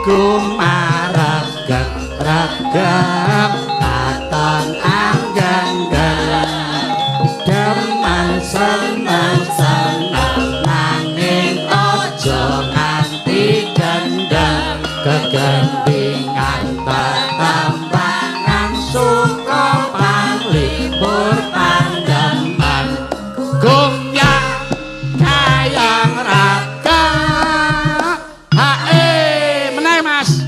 Gumareg-regem katon anggen-gen demen seneng-seneng nanging aja nganti gendeng kegendingan tetembangan suka panglipur pandemen gumya kayang raga hae meneh mas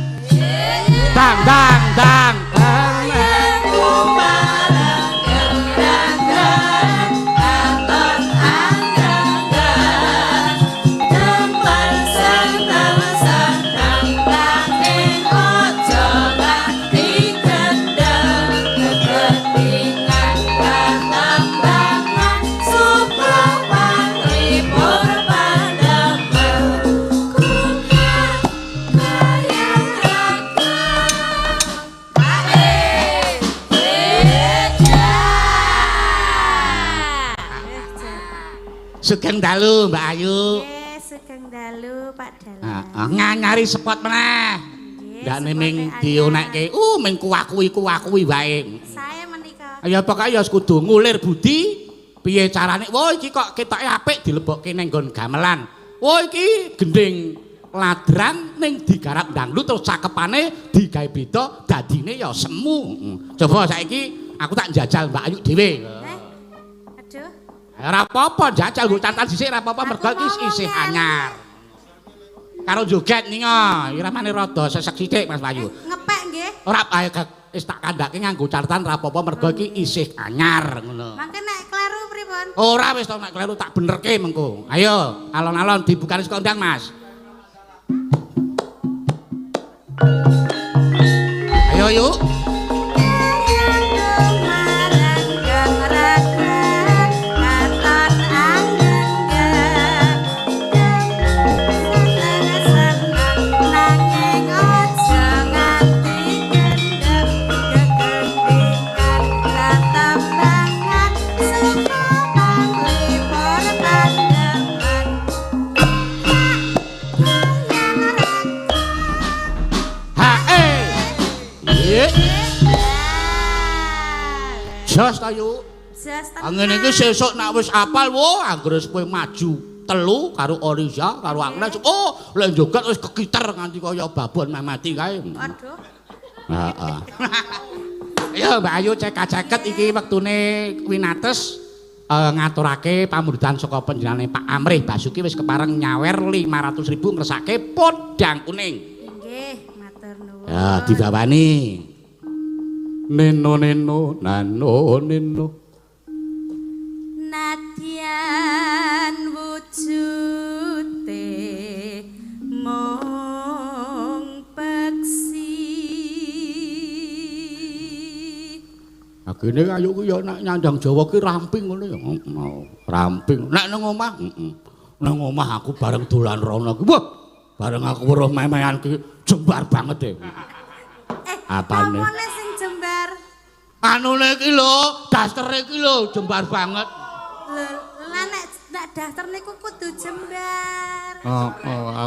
dang dang dang Sugeng dalu Mbak Ayu. Nggih, sugeng dalu Pak Dalang. Nganyari spot meneh. Ndak ming dionekke, ming kuwakuwi wae. Saya menika. Ya pokoke ya kudu ngulir budi. Piye carane? Wah iki kok ketoke apik dilebokke ning nggon gamelan. Wah iki gending ladran ning digarap dangdut terus cakepane digawe beda dadine ya semu. Coba saiki aku tak njajal Mbak Ayu dhewe. Aduh. Ora apa-apa jajal nggo cantan dhisik ora apa-apa mergo iki isih anyar. Karo joget ninga, iramane rada sesek sithik Mas Bayu. Ngepek nggih. Ora wis tak kandhake nganggo catatan ora apa-apa mergo iki isih anyar ngono. Mangke nek kleru pripun? Ora wis to nek kleru tak benerke mengko. Ayo, alon-alon dibukani saka ndang Mas. Ayo yuk. Jos ta yuk. Jos ta. Ngene iki sesuk nek wis apal wo anggere kowe maju telu karo Oriza karo Agnes. Oh, lek joget wis kekiter nganti kaya babon mati kae. Waduh. Heeh. Ayo Mbak Ayu ceket iki wektune winates ngaturake pamuridan saka panjenengane Pak Amrih Basuki wis kepareng nyawer 500.000 ngresake podang kuning. Nggih, matur nuwun. Ya dibawani. Neno neno nano neno nadyan wujute mung peksi agene ayo ku ya nek nyandang Jawa ki ramping ngono ya ramping nek nang omah nang omah aku bareng dolan rono ki wah bareng aku weruh memehan ki jembar banget deh apane anune iki lho, dastere iki lho jembar banget. Lah nek daster niku kudu jembar.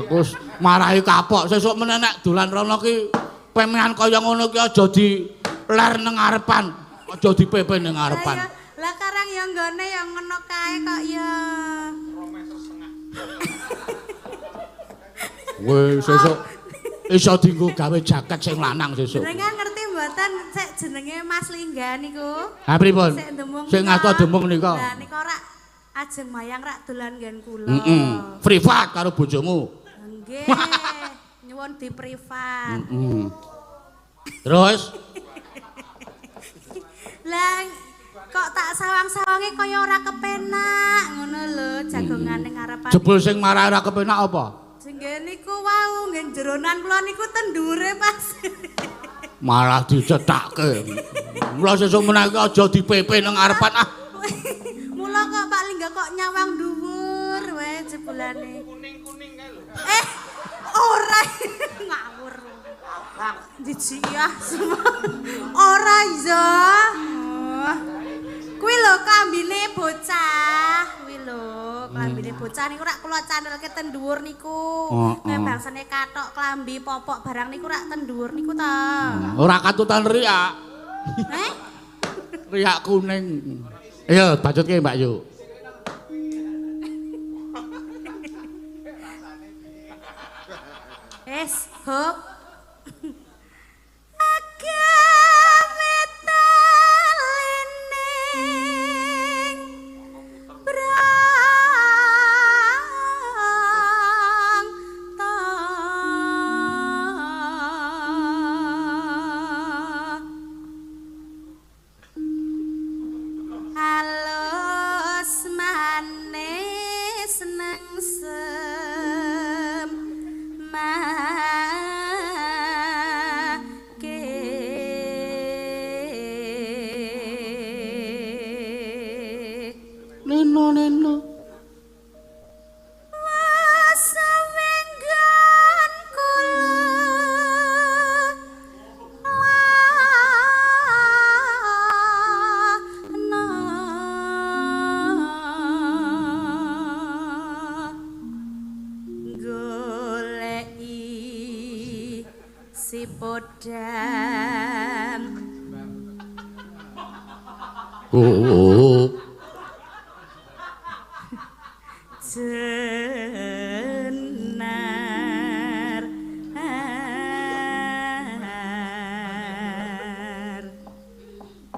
Aku marahi kapok sesuk meneh nek dolan rono ki pemehan kaya ngono ki aja di ler nang ngarepan, aja dipepe nang ngarepan. Lah karang ya nggone ya ngono kae kok ya. 2 meter. Weh sesuk iso dienggo gawe jaket sing lanang sesuk. Jenengan ngerti mboten sik jenenge Mas Lingga niku? Ha pripun? Sing ngato demung nika. Lah nika rak ajeng mayang rak dolan nggen kula. Privat karo bojomu. Nggih. Nyuwun di privat. Terus Lah kok tak sawang-sawange kaya ora kepenak ngono lho jagongane ngarepan. Jebul sing marah ora kepenak apa? Nggih niku wau nggih jeronan kula niku tendure Pas. Malah dicethake. Mula sesuk meneh aja dipepe nang ngarepan ah. Mula kok Pak Lingga kok nyawang dhuwur wae jebulane. Kuning-kuning kae lho. Ora ngawur. Diciah ora iya. Kuwi lho kambine bocah, kuwi lho klambine bocah niku rak kula candelke ten dhuwur niku. Nek bangsane kathok klambi popok barang niku rak ten dhuwur niku ta. Ora katutan riak. Riak kuning. Ayo bacutke Mbak Yu. Hop.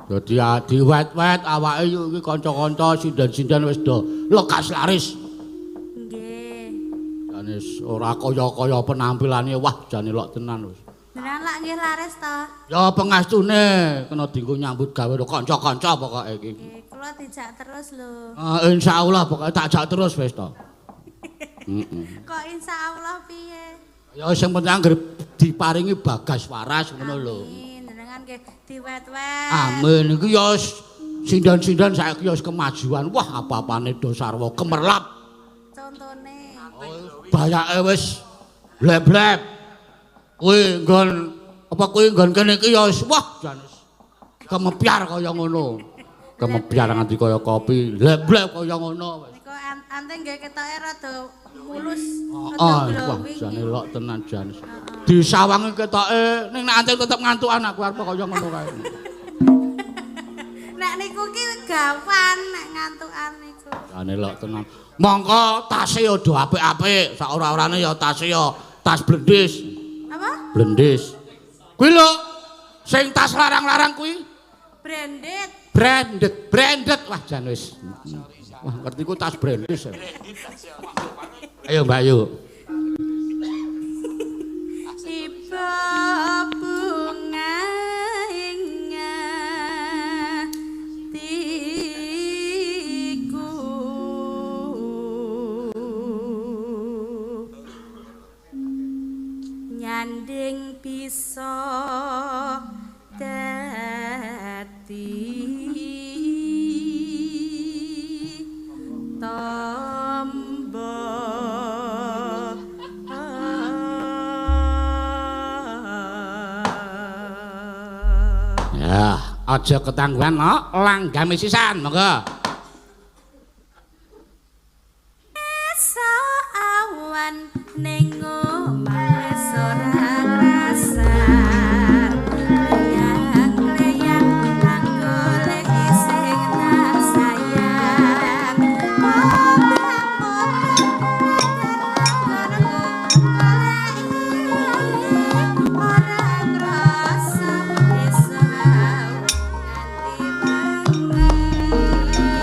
Dadi diwet-wet awake yo iki kanca-kanca sindan-sindan wis do lekas laris. Nggih. Jane ora kaya-kaya penampilane wah jane lok tenan wis. Jenengan lak nggih laris to? Ya pengastune kena dienggo nyambut gawe karo kanca-kanca pokoke iki. Nggih, kula dijak terus lho. Insyaallah pokoke tak jak terus wis to. Kok insyaallah piye? Ya sing penting anggere diparingi bagas waras ngono lho. Jenengan nggih diwet-wet. Amin iki ya sindan-sindan saiki ya kemajuan. Wah apa-apane do sarwa kemerlap. Contone. Bayake wis bleb-bleb. Kuwi nggon apa kuwi nggon kene iki ya wah jan kemepyar kaya ngono. Kemepyar nganti kaya kopi, bleb-bleb kaya ngono wis. Niku anteng nggih ketoke rada mulus. Wah jane lok tenan jan. Disawangi ketoke ning nek anteng tetep ngantukan aku arep kaya ngono kae. Nek niku ki gawan nek ngantukan niku. Jane lok tenan. Mongko tase ya do apik-apik, sak ora-orane ya tase ya tas blendis. Apa? Blendis. Kuwi lho sing tas larang-larang kuwi. Branded. Wah jan wis. Wah ngerti ku tas brandis. Ayo Mbak Yu. Iba bunga ingatiku nyanding bisa dadi tombo ya aja ketangguhan no langgame sisan monggo esok awan ning omah wis ora rasar leyang kanggo leki sing tak sayang ora ngrasa wis nganti bengi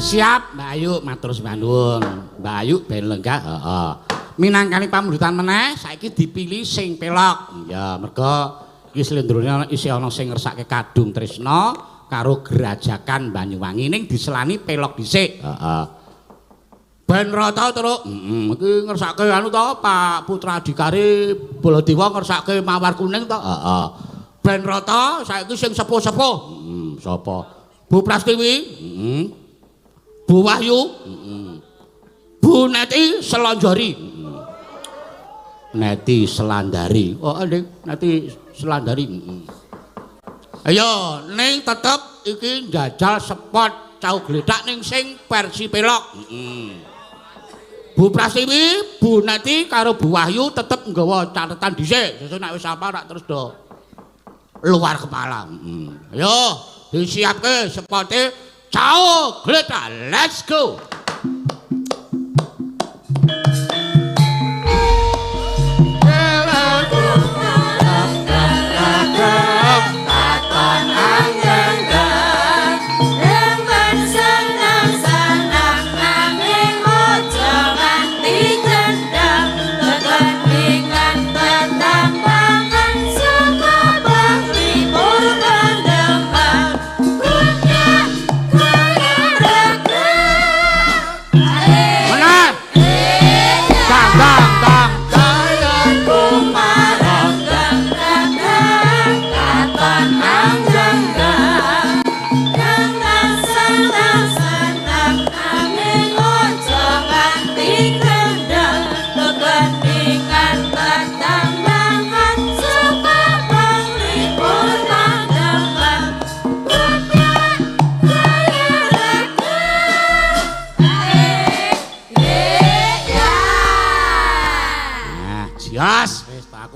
Siap, Mbak Ayu, matur nuwun. Mbak Ayu ben lenggah, heeh. Minangkani pamundhutan meneh, saiki dipilih sing pelok. Ya, merga iki slendrone isih ana sing ngersake kadung tresna karo Gerajakan Banyuwangi ning diselani pelok dhisik. Heeh. Ben rata terus, iki ngersake anu to, Pak Putra Adhikari Baladewa ngersake Mawar Kuning to. Heeh. Ben rata saiki sing sepuh-sepuh. Sapa? Bu Prastiwi? Bu Wahyu, Bu Neti Selanjari, Neti Selandari, oh Neti Selandari. Ayo, ning tetep iki njajal spot cau gledak ning sing versi pelok. Bu Prastiwi, Bu Neti karo Bu Wahyu tetep nggawa catetan dhisik, sesuk nek wis apa tak terus do luar kepala. Ayo, disiapke spote Ciao, Gleta, let's go!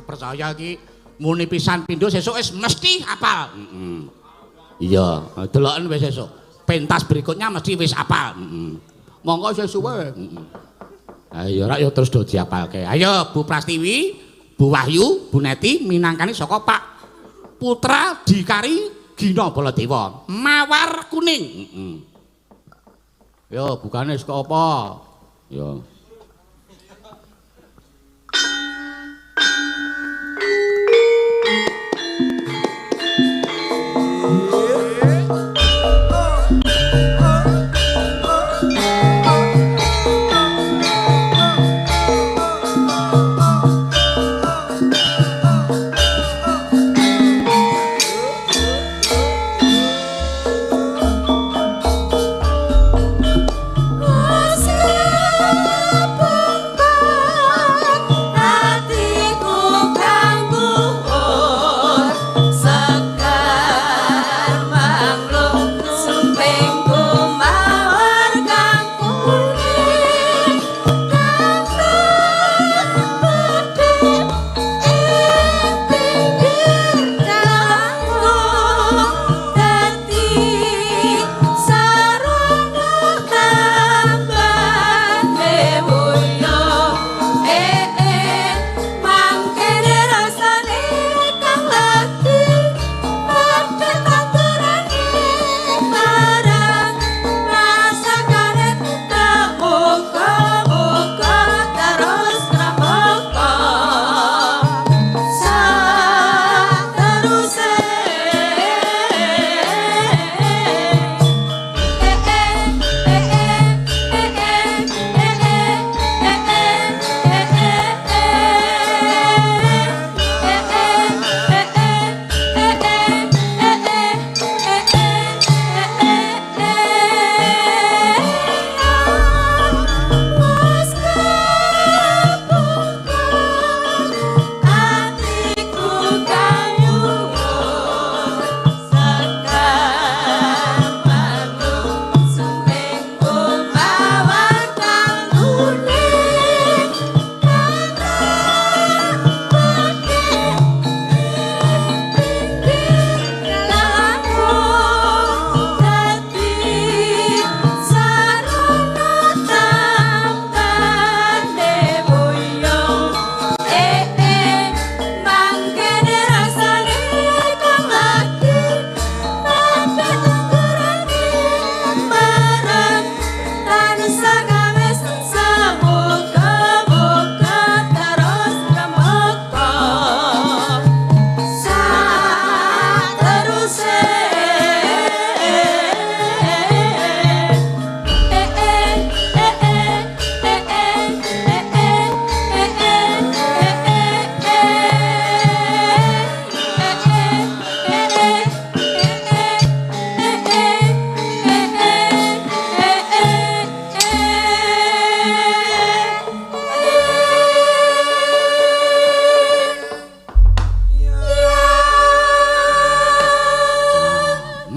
Percaya iki muni pisan pindho sesuk wis mesti hafal. Iya, deloken wis sesuk. Pentas berikutnya mesti wis hafal. Monggo sesuk wae. Ayo rak yo terus do diapalke. Ayo Bu Prastiwi, Bu Wahyu, Bu Neti minangkani saka Pak Putra Adhikari Gina Baladewa. Mawar Kuning. Yo bukane saka apa? Yo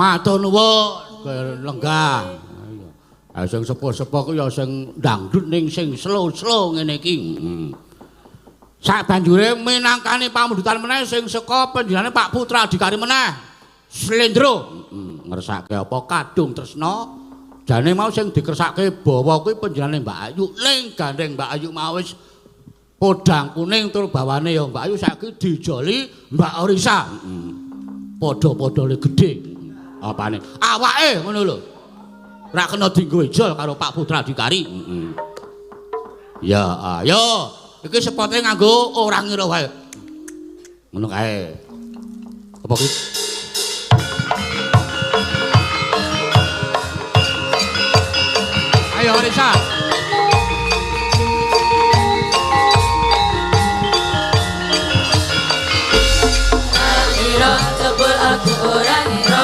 Matur nuwun, lenggah. Ah sing sepuh-sepuh ku ya sing dangdut ning sing slow-slow ngene iki. Sak banjure minangkani pamundutan meneh sing saka panjenengane Pak Putra Dikari meneh. Slendro. Ngersake apa kadung tresna. Jane mau sing dikersake bawa kuwi panjenengane Mbak Ayu ning gandeng Mbak Ayu mau wis podang kuning tur bawane ya Mbak Ayu saiki dijoli Mbak Orisa. Padha-padha gedhe. Apane? Awake ngono lho. Ora kena dienggo ejol karo Pak Putra Dikari. Ya, ayo. Iki sepote nganggo ora ngira wae. Ngono kae. Apa ki? Ayo Risa. Ngira jebul aku ora ngira.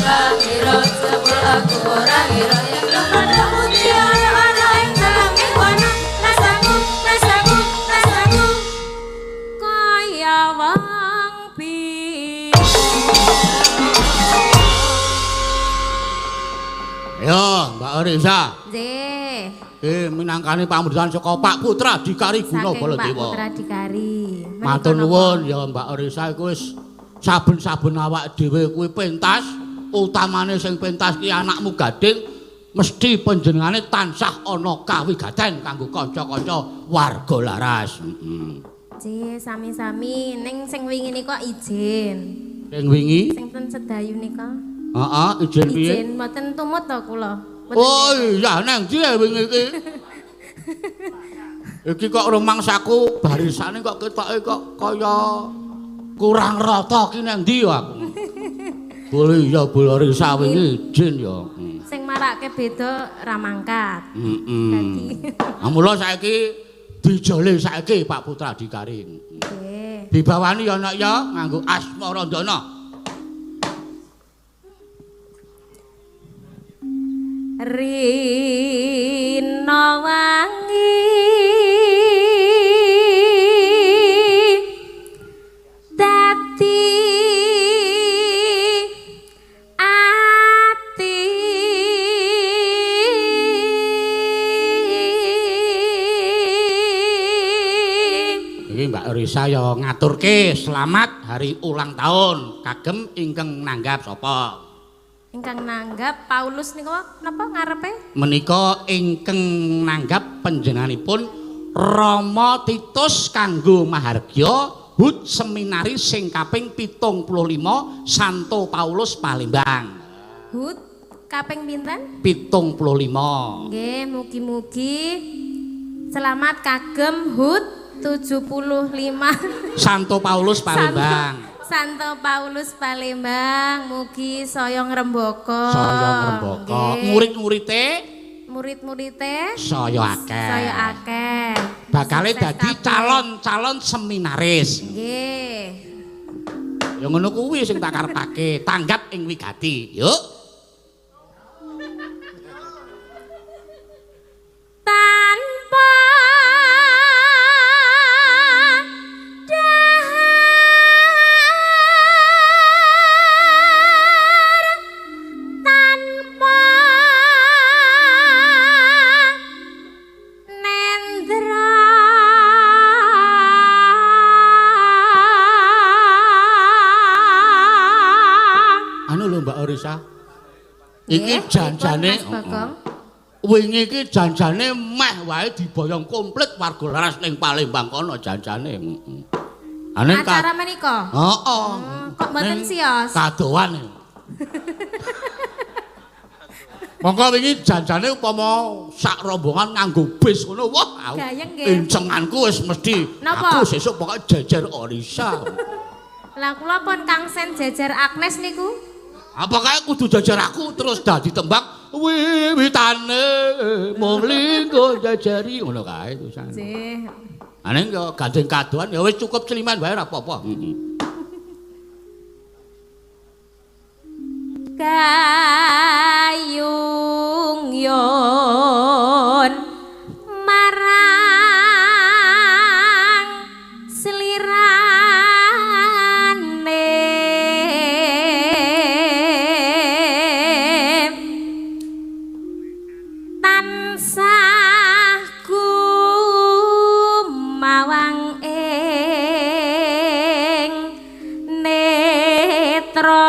Ngira jebul aku ora ngira. Yang pada mutiara ana ing dalam wana. Rasaku Kaya wong Ayo Mbak Orisa. Nggih. Minangkani pamundutan saka Pak Putra Dikari Guna Baladewa. Pak Putra Dikari. Matur nuwun ya Mbak Orisa iku wis saben-saben awak dhewe kuwi pentas, utamane sing pentas ki anakmu Gading mesti panjenengane tansah ana kawigaten kanggo kanca-kanca warga laras. Nggih, sami-sami ning sing wingi nika izin. Sing wingi? Sing ten Sedayu nika. Heeh, izin piye? Izin mboten tumut to kula. Oh iya nang ndi wingi iki? Iki kok rumangsaku barisane kok ketoke kok kaya kurang rata ki nang ndi aku. Boleh ya boleh sawingi izin ya. Sing marake beda ra mangkat. Dadi. Mula saiki dijole saiki Pak Putra Dikari. Nggih. Dibawani ya nak ya nganggo Asmarandana. Rina wangi dadi ati Iki Mbak Risa ya ngaturke selamat hari ulang tahun kagem ingkang nanggap sapa? ingkang nanggap Paulus niku napa ngarepe? Menika ingkang nanggap panjenenganipun Rama Titus kanggo mahargya HUT seminaris sing kaping 75 Santo Paulus Palembang. HUT kaping pinten? 75. Nggih, mugi-mugi selamat kagem HUT 75 Santo Paulus Palembang. Santo Paulus Palembang, mugi saya ngrembaka. Saya ngrembaka. Murid-murite saya akeh. Saya akeh. Bakale Sukses dadi kabeh. calon-calon seminaris. Nggih. Ya ngono kuwi sing tak karepake, tanggap ing wigati. Yuk. Tanpa dahar, tanpa nendra, Anu lho Mbak Orisa. Iki janjane Mas Bagong. wingi iki janjane meh wae diboyong komplit warga laras ning Palembang kono janjane. Ane Acara menika? Heeh. Kok mboten sios? Kadoan. Monggo wingi janjane upama sak rombongan nganggo bis ngono wah aku Gayeng nggih. encenganku wis mesti Napa? aku sesuk pokoke jejer Orisa. Lah kula pun kangsen jejer Agnes niku. Apa kae kudu jajar aku terus dadi tembang wiwitane mung linggo jajari ngono kae tulisan. Nggih. Ane yo gandeng kadoan ya wis cukup celiman wae ora apa-apa. Gayung yon marang slirane. netra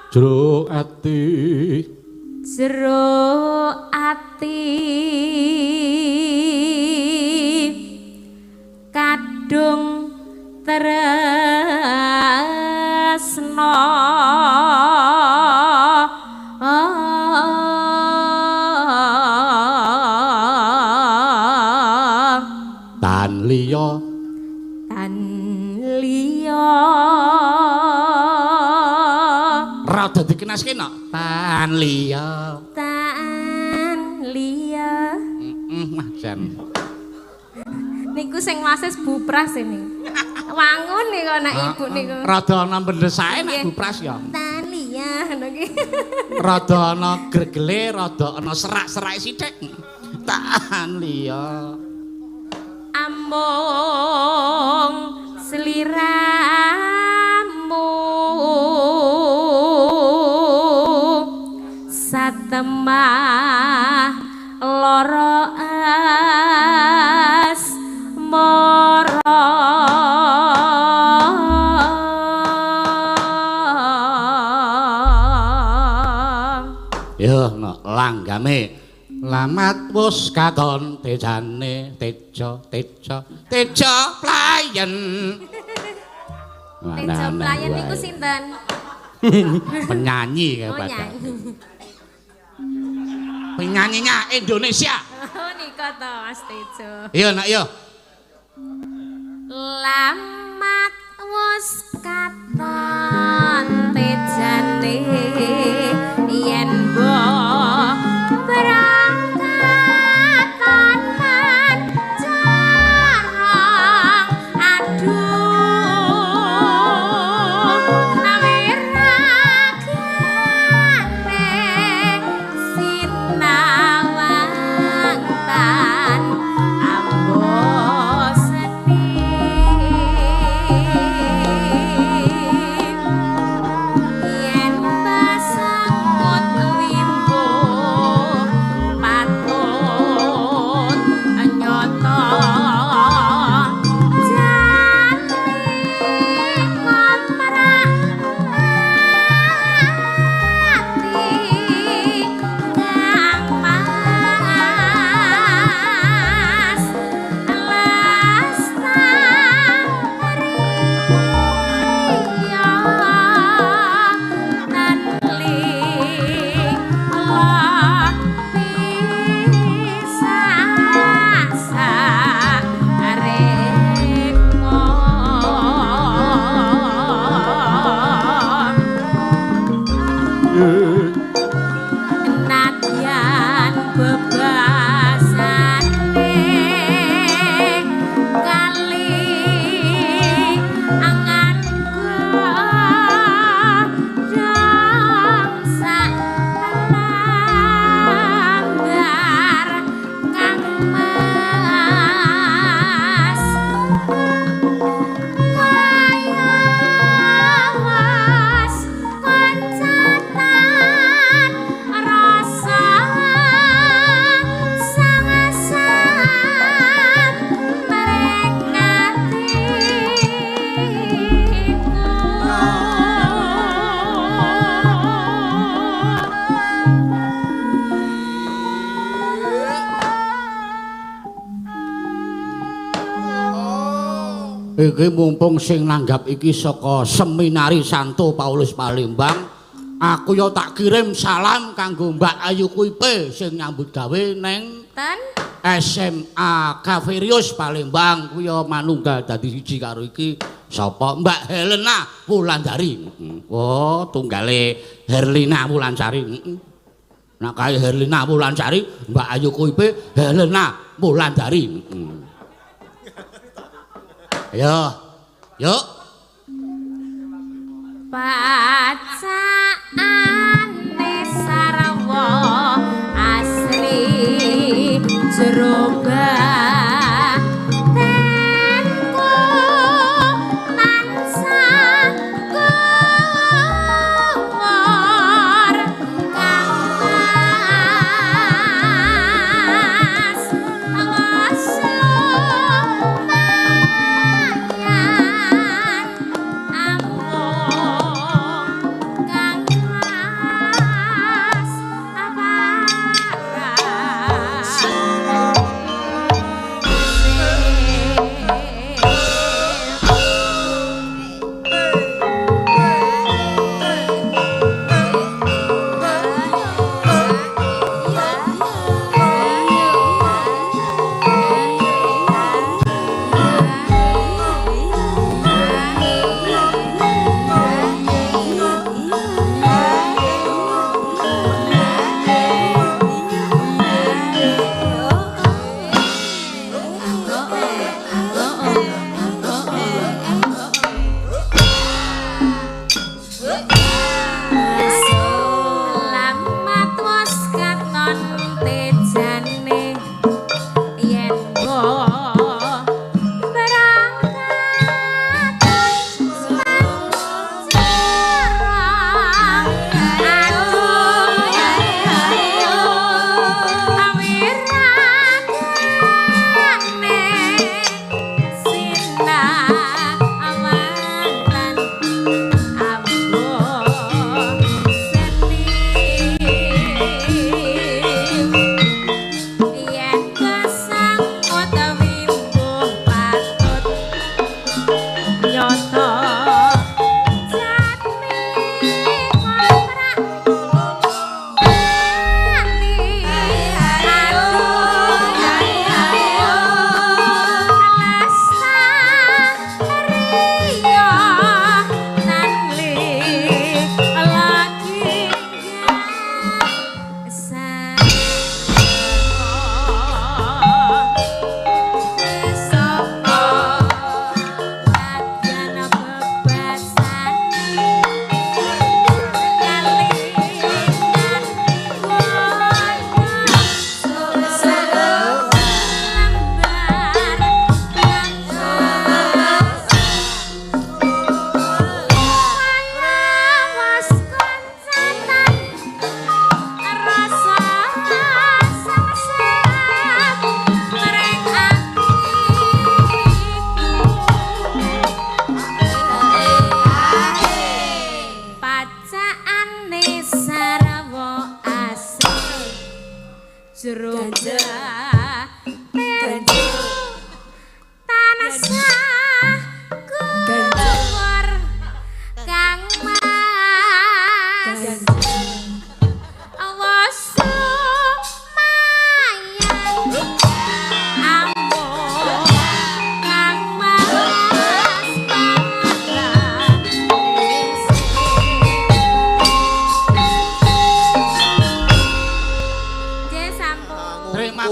jero ati kadung tresno tan liya rada dikenaske no tan liya Majan niku sing wasis bupras ini wangun nih kok anak ibu niku rada ana mendesake nek bupras ya tan liya ngono ki rada ana gregele rada ana serak-serak sithik tan liya amung sliramu satemah loro asmara yo no langgame lamat wus katon tejane teja playen teja playen niku sinten penyanyi oh kayak nyanyi penyanyinya Indonesia oh nika to Mas Tejo iya nak yo lamat wus katon tejane yen mbok berangkatan mancarang aduh awiragane sinawangtan amboseni yen basangut limbo patut nyata jane komrak ati kang mas lastariya nanli nadyan bebasane kali angan godhong sak lambar kang mas kayawas koncatan rasa sangasan iki mumpung sing nanggap iki saka Seminari Santo Paulus Palembang aku yo tak kirim salam kanggo Mbak Ayu Kuipe sing nyambut gawe neng ten SMA Kaverius Palembang kuwi yo manunggal dadi siji karo iki sapa Mbak Helena Wulandari oh tunggale Herlina Wulansari nek kae Herlina Wulansari Mbak Ayu Kuipe Helena Wulandari Yo, yuk. Pacaane sarwa asli jero batenku tansah kumor kang mas awas lumayan tanah sah kuwar kang mas awas mayang ambo kang mas Terima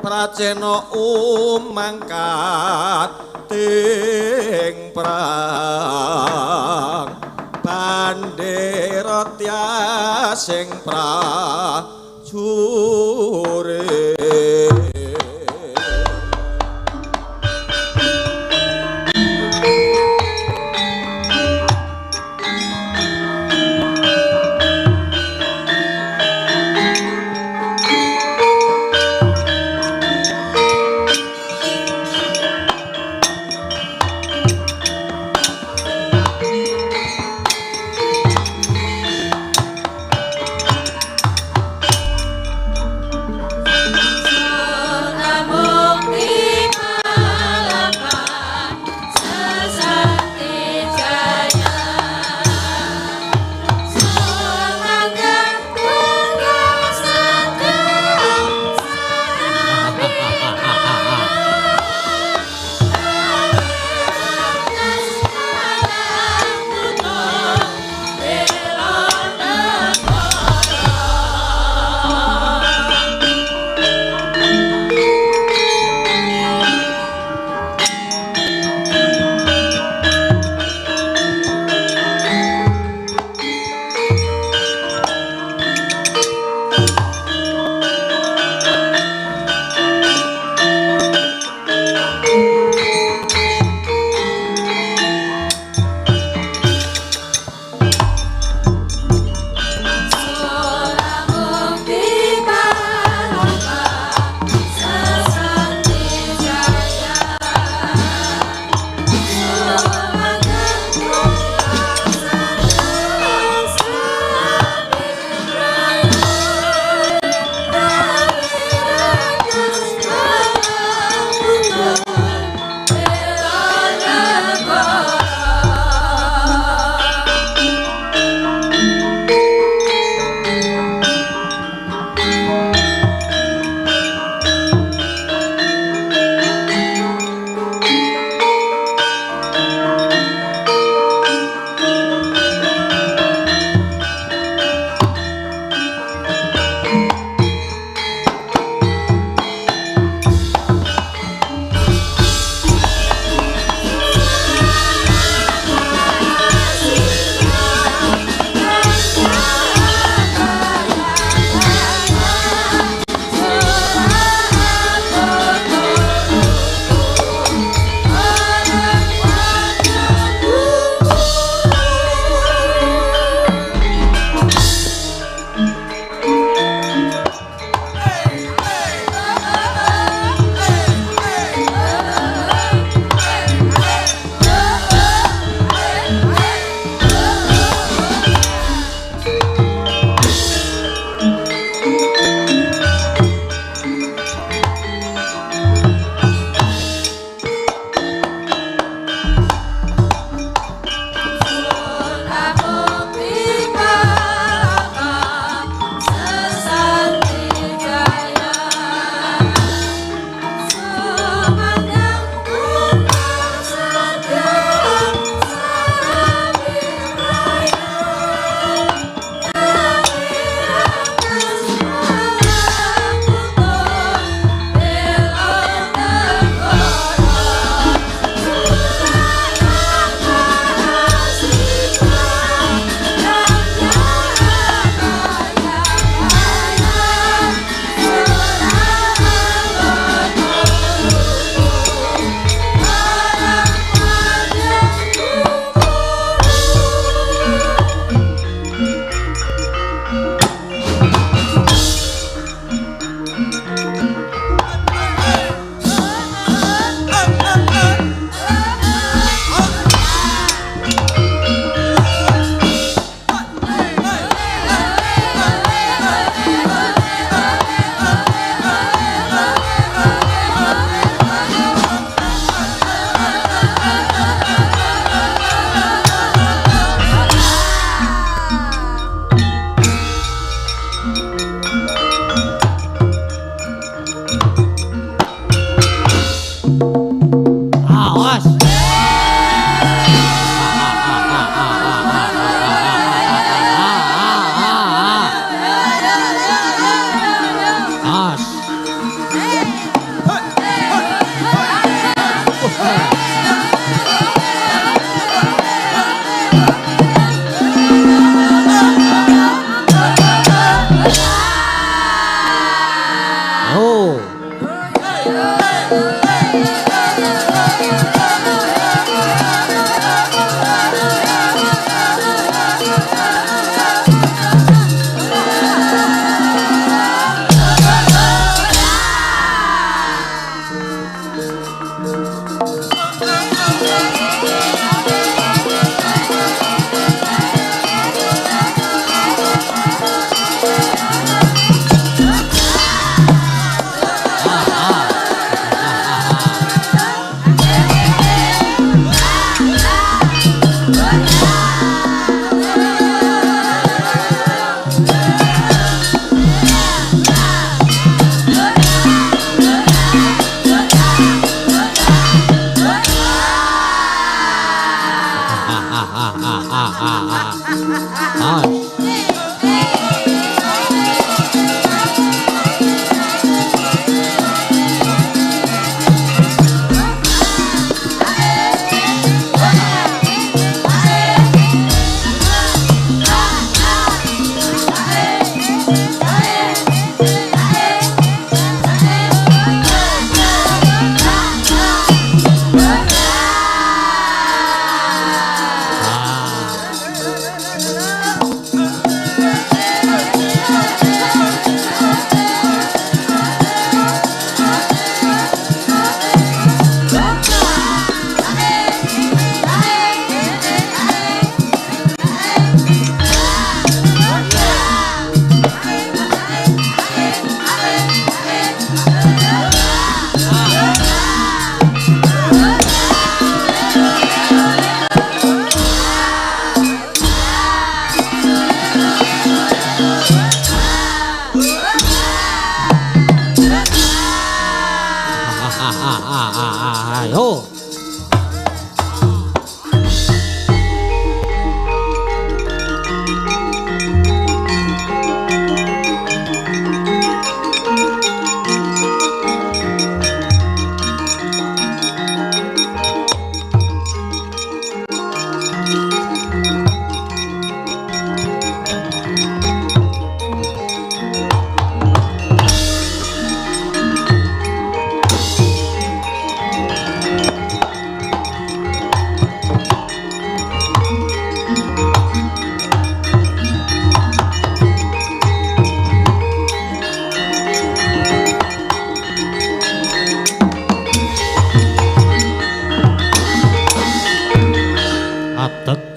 Pracena umangkat ting prang bandera tiasing prajure Ayo. Ayo.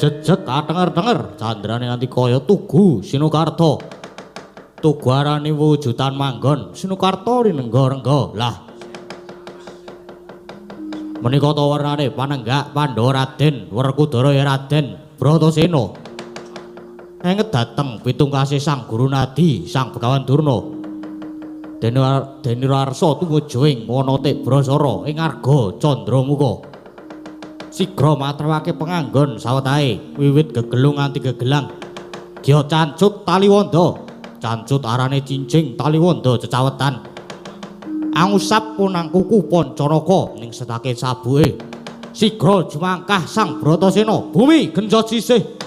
Jejet denger-denger candrane nganti kaya tugu Sinukarta. Tugu arane wujudan manggon, Sinukarta rinengga-rengga. Lah. Menika ta warnane panenggak Pandhawa Raden Werkudara Raden Bratasena. Enget dateng pitungkase Sang Guru Nadi, Sang Begawan Durna. Dene Warsa tumuju ing Wanatik Brasara ing Arga Candramuka. Sigra matrapake penganggon sawetahe wiwit gegelung nganti gegelang. Gya cancut taliwonda, cancut arane cincing taliwonda cecawetan. Angusap punang kuku Pancaraka ning setake sabuke. Sigra jumangkah Sang Bratasena, bumi genjot sisih.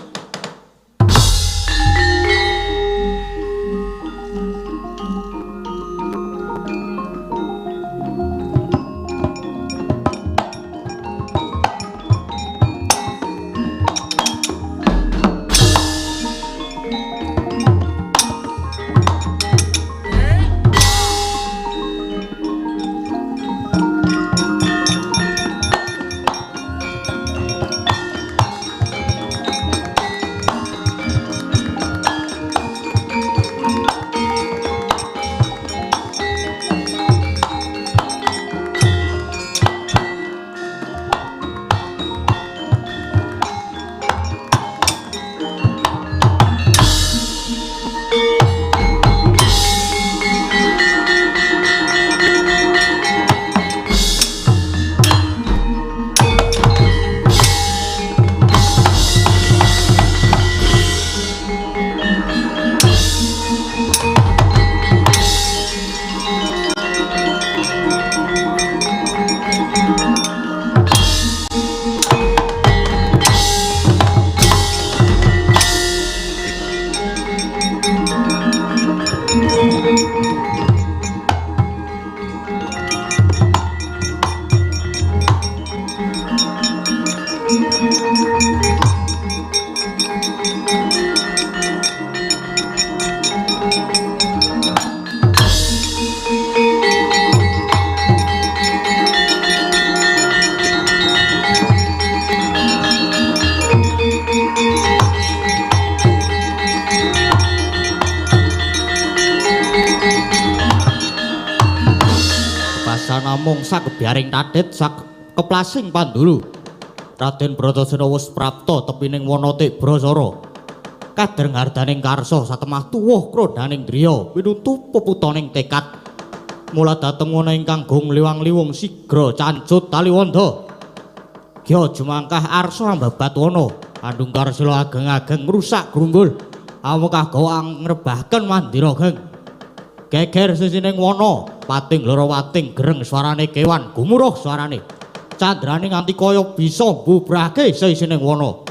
biasa namung sagebiaring tadhit keplasing Panduru. Raden Bratasena wis prapta tepining Wanatik Brasara. Kader ngardaning karsa satemah tuwuh krodhaning driya pinutu peputaning tekad. Mula dhateng wana ingkang gung liwang-liwung sigra cancut taliwonda. Gya jumangkah arsa ambabat wana andungkar sila ageng-ageng ngrusak grumbul. Amukah gawa ngrebahaken mandira geng. Geger sisining wana, pating loro wating gereng swarane kewan, gumuruh swarane. Candrane nganti kaya bisa mbubrahke sisining wana.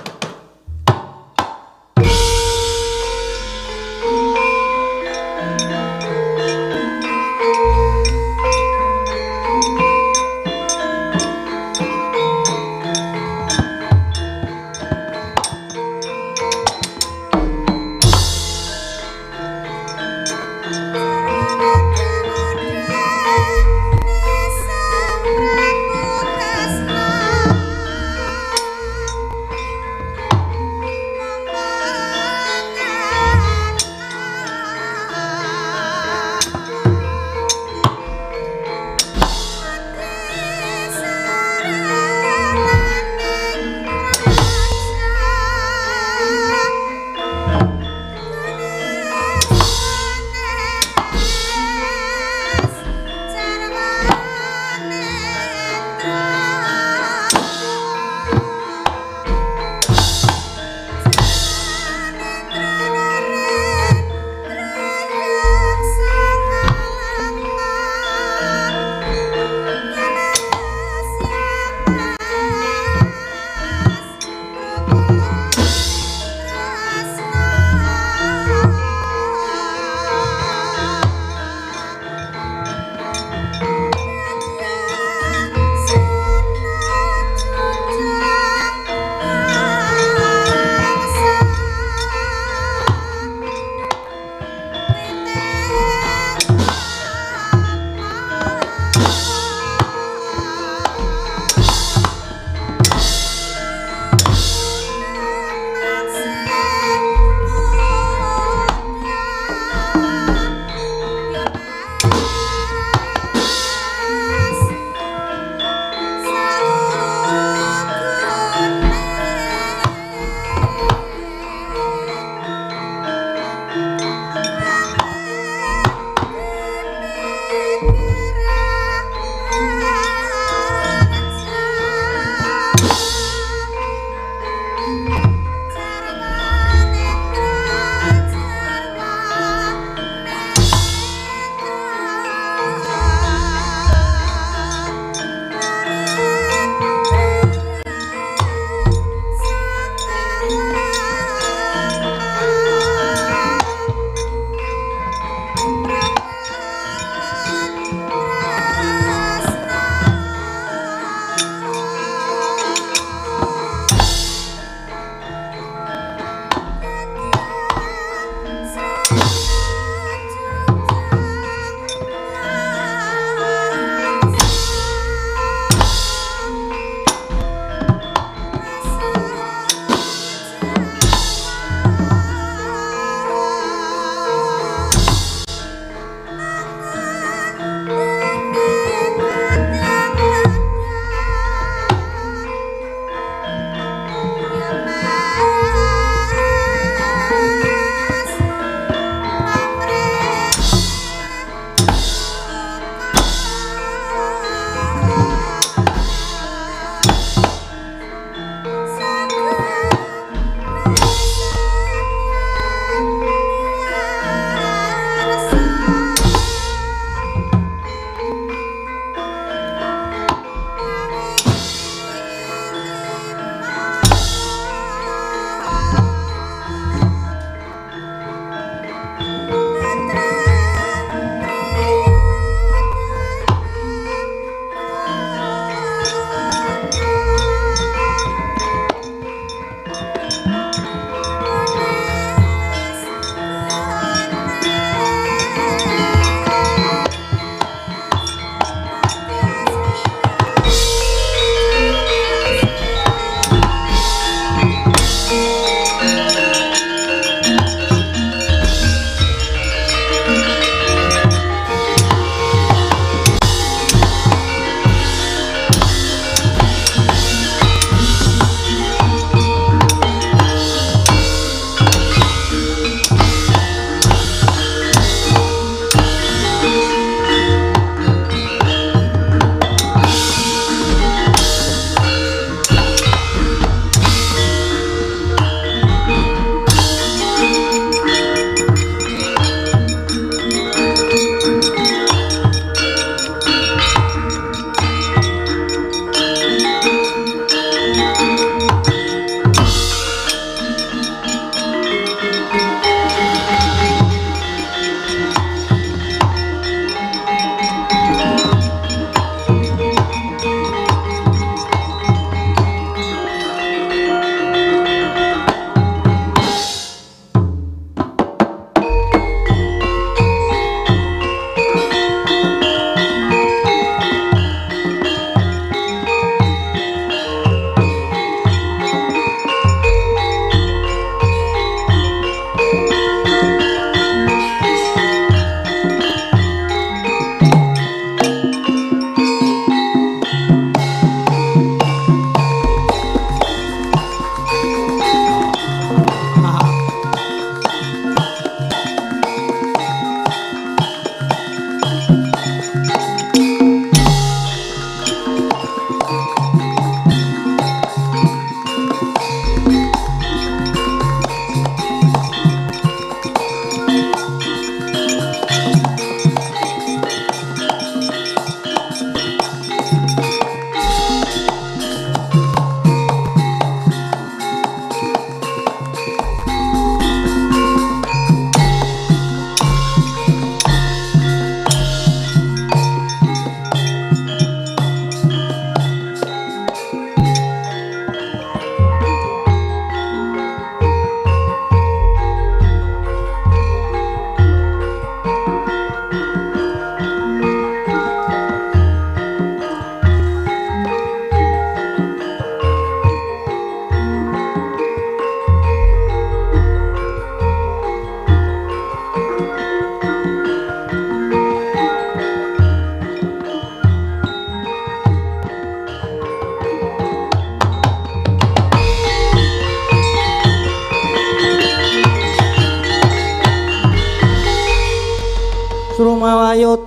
ayut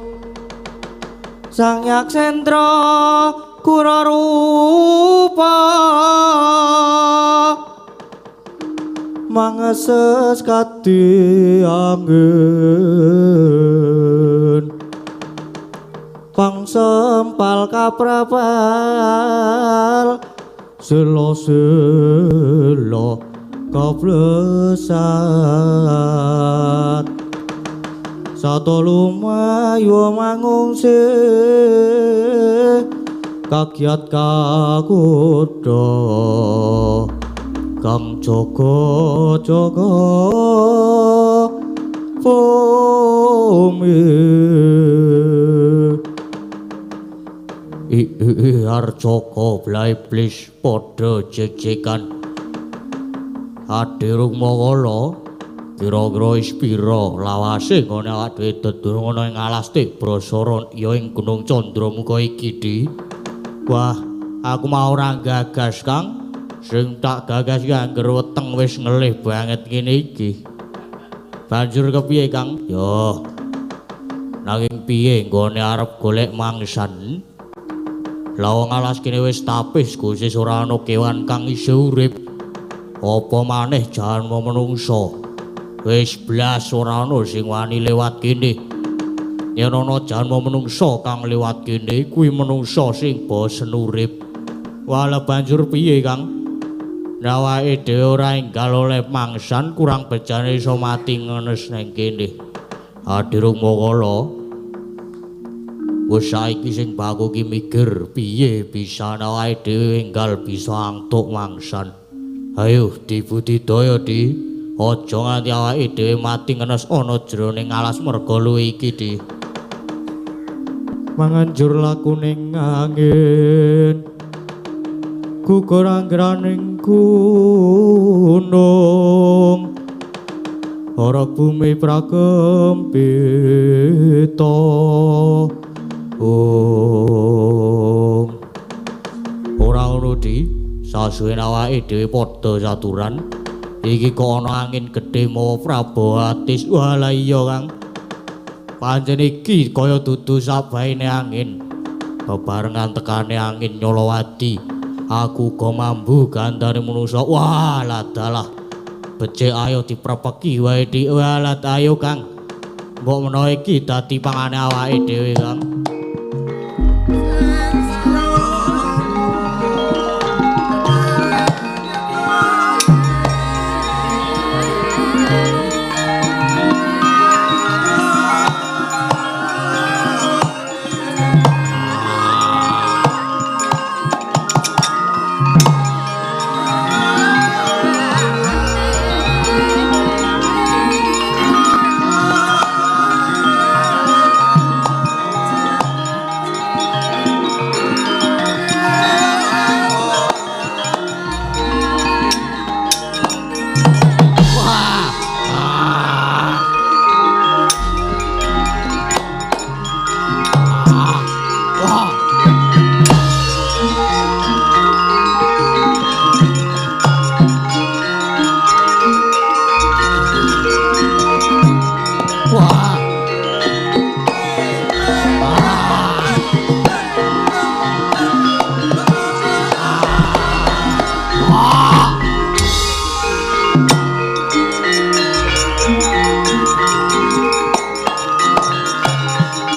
sang yaksendra kurarupa mangeses kati angin pangsempal kaprapal selo-selo kablesat sato lumayu mangungsi kagiat kakuda kang jaga-jaga bumi Arjoko Blaiblis padha jejekan Adirung Mangala kira-kira ispira lawase ngene awak dhewe dedunung ing alas Tibrasara ya ing Gunung Candramuka iki di. Wah, aku mau ora gagas, Kang. Sing tak gagas ki angger weteng wis ngelih banget ngene iki. Banjur kepiye, Kang? Yo. Nanging piye nggone arep golek mangsan? Lawang alas kene wis tapis Gusti ora ana kewan kang isih urip. Apa maneh janma menungso. Wis blas ora ana sing wani lewat kene. Yen ana janma menungso kang lewat kene kuwi menungso sing bosen urip. Wala banjur piye, Kang? Nawake dhewe ora enggal oleh mangsan kurang bejane iso mati ngenes nang kene. Adirung Mangala wis saiki sing baku ki mikir piye bisa awake dhewe enggal bisa antuk mangsan. Ayo dibudidaya di aja nganti awake dhewe mati ngenes ana jroning alas merga luwe iki di. Manganjur laku ning angin gugur anggraning gunung ora bumi prakempita. Ora ngono di sasuwene awake dhewe padha saturan iki kok ana angin gedhe mawa Prabawatis. Walah iya, Kang, pancen iki kaya dudu sabaene angin bebarengan tekane angin Nyolowadi aku go mambu gandane manungsa. Walah dalah becik ayo diprepeki wae di. Walah ayo, Kang, mbok menawa iki dadi pangane awake dhewe, Kang.